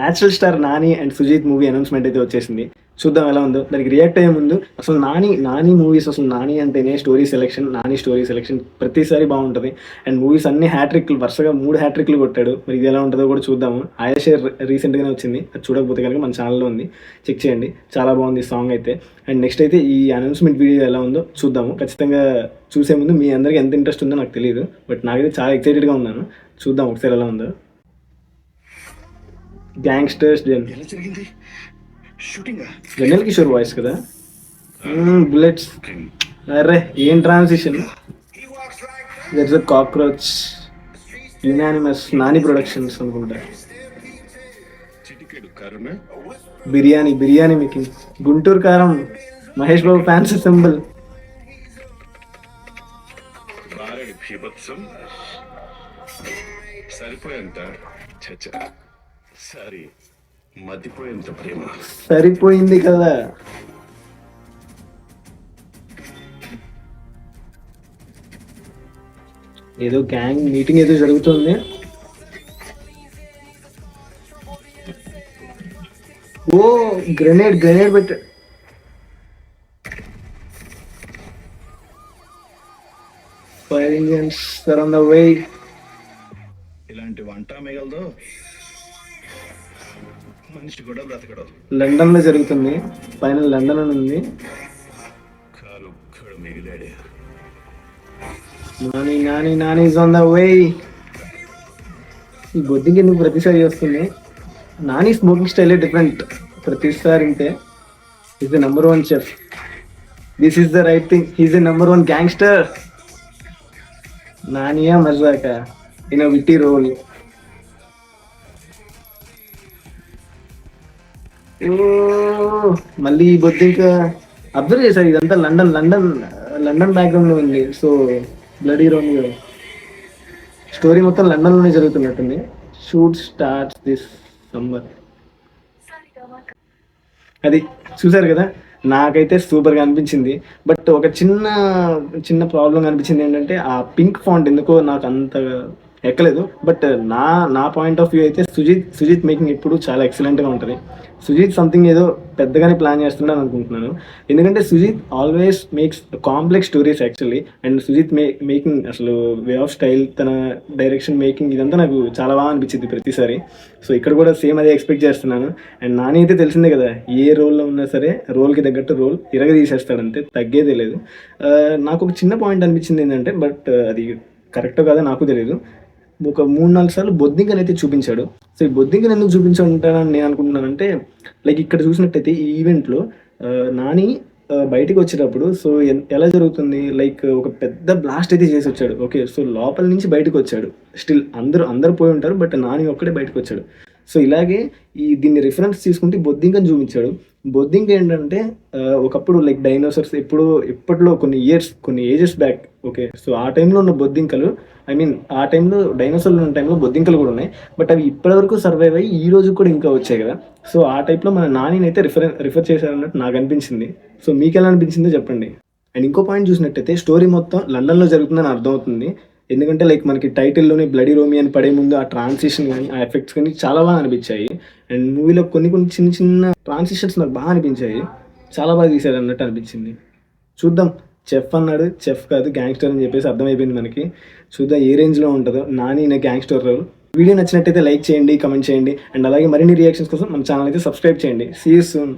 Natural star Nani and Sujeeth movie announcement అయితే వచ్చేసింది. చూద్దాం ఎలా ఉందో. దానికి రియాక్ట్ అయ్యే ముందు అసలు నాని మూవీస్, అసలు నాని అంటేనే నాని స్టోరీ సెలెక్షన్ ప్రతిసారి బాగుంటుంది. అండ్ మూవీస్ అన్ని హ్యాట్రిక్లు, వరుసగా 3 హ్యాట్రిక్లు కొట్టాడు. మరి ఇది ఎలా ఉంటుందో కూడా చూద్దాము. ఆయేషే రీసెంట్గానే వచ్చింది, అది చూడకపోతే కనుక మన ఛానల్లో ఉంది, చెక్ చేయండి. చాలా బాగుంది సాంగ్ అయితే. అండ్ నెక్స్ట్ అయితే ఈ అనౌన్స్మెంట్ వీడియో ఎలా ఉందో చూద్దాము. ఖచ్చితంగా చూసే ముందు మీ అందరికీ ఎంత ఇంట్రెస్ట్ ఉందో నాకు తెలియదు, బట్ నాకైతే చాలా ఎక్సైటెడ్గా ఉన్నాను. చూద్దాం ఒకసారి ఎలా ఉందో. గ్యాంగ్స్టర్స్ జనరల్ కిషోర్ వాయిస్ కదా. బుల్లెట్స్, అరే ఏం transition. There's a cockroach, unanimous, Nani productions అనుకుంటా. Biryani making, Guntur Kaaram, Mahesh Babu fans symbol. సరిపోయేంత సారీ, మతిపోయేంత ప్రేమ. సరిపోయింది కదా. ఏదో గ్యాంగ్ మీటింగ్ ఏదో జరుగుతుంది. ఓ గ్రెనేడ్ పెట్ట. Fire engines are on the way. ఇలాంటి వంట మిగలదు, మనిషి కూడా బ్రతకడం. లండన్ లో జరుగుతుంది, పైన లండన్ అని ఉంది. మిగిలాడే Nani is on the way. ఈ బొద్దింకి ఎందుకు ప్రతిసారి వస్తుంది? నాని స్మోకింగ్ స్టైలే డిఫరెంట్ ప్రతిసారి. ఇంటే is the number 1 chef. This is the right thing. He's the number 1 gangster. నానియా మజాకా ఇన్ అ విట్టి రోల్. మళ్ళీ ఈ బొద్దింక అబ్జర్వ్ చేశారు, ఇదంతా లండన్ బ్యాక్గ్రౌండ్ లో ఉంది. సో బ్లడీ రోమియో స్టోరీ మొత్తం లండన్ లోనే జరుగుతున్నట్టుంది. Shoot starts this summer. అది చూసారు కదా, నాకైతే సూపర్గా అనిపించింది. బట్ ఒక చిన్న ప్రాబ్లం అనిపించింది ఏంటంటే, ఆ పింక్ ఫాంట్ ఎందుకో నాకు అంత ఎక్కలేదు. బట్ నా పాయింట్ ఆఫ్ వ్యూ అయితే సుజిత్ మేకింగ్ ఎప్పుడు చాలా ఎక్సలెంట్గా ఉంటుంది. సుజిత్ సంథింగ్ ఏదో పెద్దగానే ప్లాన్ చేస్తున్నాడు అనుకుంటున్నాను. ఎందుకంటే Sujeeth always makes complex stories actually. And Sujeeth making అసలు వే ఆఫ్ స్టైల్, తన డైరెక్షన్, మేకింగ్ ఇదంతా నాకు చాలా బాగా అనిపించింది ప్రతిసారి. సో ఇక్కడ కూడా సేమ్ అదే ఎక్స్పెక్ట్ చేస్తున్నాను. అండ్ నాని అయితే తెలిసిందే కదా, ఏ రోల్లో ఉన్నా సరే రోల్కి తగ్గట్టు రోల్ తీసేస్తాడంతే, తగ్గేదే లేదు. నాకు ఒక చిన్న పాయింట్ అనిపించింది ఏంటంటే, బట్ అది కరెక్టో కాదో నాకు తెలియదు, ఒక 3-4 సార్లు బొద్దింకని అయితే చూపించాడు. సో ఈ బొద్దింకని ఎందుకు చూపించాడంటానని నేను అనుకుంటున్నానంటే, లైక్ ఇక్కడ చూసినట్టయితే ఈ ఈవెంట్లో నాని బయటికి వచ్చేటప్పుడు సో ఎలా జరుగుతుంది, లైక్ ఒక పెద్ద బ్లాస్ట్ అయితే చేసి వచ్చాడు. ఓకే, సో లోపల నుంచి బయటకు వచ్చాడు. స్టిల్ అందరూ పోయి ఉంటారు, బట్ నాని ఒక్కడే బయటకు వచ్చాడు. సో ఇలాగే దీన్ని రిఫరెన్స్ తీసుకుంటే బొద్దింకని చూపించాడు. బొద్దింక ఏంటంటే ఒకప్పుడు లైక్ డైనోసార్స్ ఎప్పట్లో కొన్ని ఏజెస్ బ్యాక్. ఓకే, సో ఆ టైంలో ఉన్న బొద్దింకలు, ఆ టైంలో డైనోసార్లు ఉన్న టైంలో బొద్దింకలు కూడా ఉన్నాయి. బట్ అవి ఇప్పటివరకు సర్వైవ్ అయ్యి ఈ రోజు కూడా ఇంకా వచ్చాయి కదా. సో ఆ టైప్లో మన నానిని అయితే రిఫర్ చేశారన్నట్టు నాకు అనిపించింది. సో మీకు ఎలా అనిపించిందో చెప్పండి. అండ్ ఇంకో పాయింట్ చూసినట్టయితే స్టోరీ మొత్తం లండన్లో జరుగుతుందని అర్థమవుతుంది. ఎందుకంటే లైక్ మనకి టైటిల్లోనే బ్లడీ రోమి అని పడే ముందు ఆ ట్రాన్సిషన్ కానీ ఆ ఎఫెక్ట్స్ కానీ చాలా బాగా అనిపించాయి. అండ్ మూవీలో కొన్ని చిన్న ట్రాన్సిషన్స్ నాకు బాగా అనిపించాయి. చాలా బాగా తీశారు అన్నట్టు అనిపించింది. చూద్దాం. చెఫ్ అన్నాడు, చెఫ్ కాదు గ్యాంగ్స్టర్ అని చెప్పేసి అర్థమైపోయింది మనకి. చూద్దాం ఏ రేంజ్లో ఉంటుందో నాని ఇన్ గ్యాంగ్స్టర్ రోల్. వీడియో నచ్చినట్టయితే లైక్ చేయండి, కమెంట్ చేయండి. అండ్ అలాగే మరిన్ని రియాక్షన్స్ కోసం మన ఛానల్ అయితే సబ్స్క్రైబ్ చేయండి. See you soon.